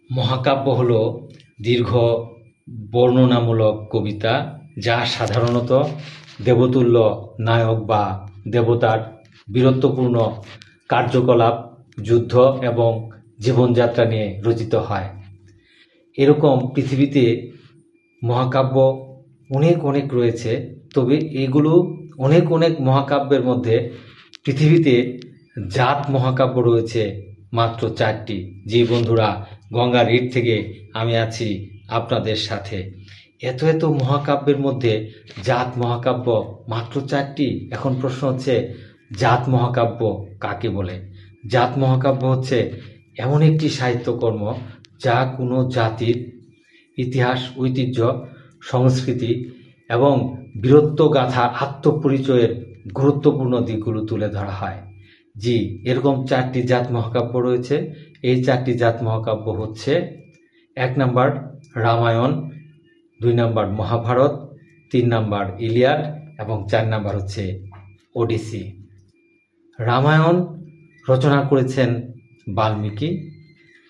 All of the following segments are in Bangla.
মহাকাব্য হল দীর্ঘ বর্ণনামূলক কবিতা যা সাধারণত দেবতুল্য নায়ক বা দেবতার বীরত্বপূর্ণ কার্যকলাপ, যুদ্ধ এবং জীবনযাত্রা নিয়ে রচিত হয়। এরকম পৃথিবীতে মহাকাব্য অনেক রয়েছে, তবে এগুলো অনেক মহাকাব্যের মধ্যে পৃথিবীতে জাত মহাকাব্য রয়েছে মাত্র 4টি। যে বন্ধুরা গঙ্গা রিট থেকে আমি আছি আপনাদের সাথে। এত মহাকাব্যের মধ্যে জাত মহাকাব্য মাত্র 4টি। এখন প্রশ্ন হচ্ছে, জাত মহাকাব্য কাকে বলে? জাত মহাকাব্য হচ্ছে এমন একটি সাহিত্যকর্ম যা কোনো জাতির ইতিহাস, ঐতিহ্য, সংস্কৃতি এবং বীরত্বগাথা, আত্মপরিচয়ের গুরুত্বপূর্ণ দিকগুলো তুলে ধরা হয়। জি, এরকম 4টি জাত মহাকাব্য রয়েছে। এই 4টি জাত মহাকাব্য হচ্ছে 1 number Ramayana, 2 number Mahabharata, 3 number Iliad এবং 4 নাম্বার হচ্ছে ওডিসি। রামায়ণ রচনা করেছেন বাল্মীকি,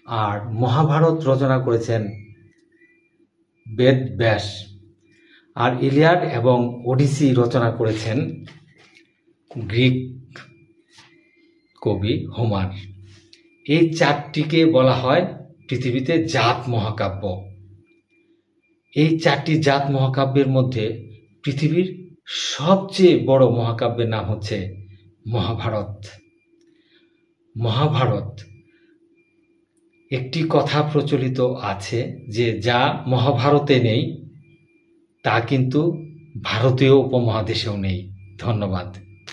আর মহাভারত রচনা করেছেন বেদ ব্যাস, আর ইলিয়াড এবং ওডিসি রচনা করেছেন গ্রিক কবি হোমার। এই 4টিকে বলা হয় পৃথিবীতে জাত মহাকাব্য। এই 4টি জাত মহাকাব্যের মধ্যে পৃথিবীর সবচেয়ে বড় মহাকাব্যের নাম হচ্ছে মহাভারত। মহাভারত, একটি কথা প্রচলিত আছে যে যা মহাভারতে নেই তা কিন্তু ভারতীয় উপমহাদেশেও নেই। ধন্যবাদ।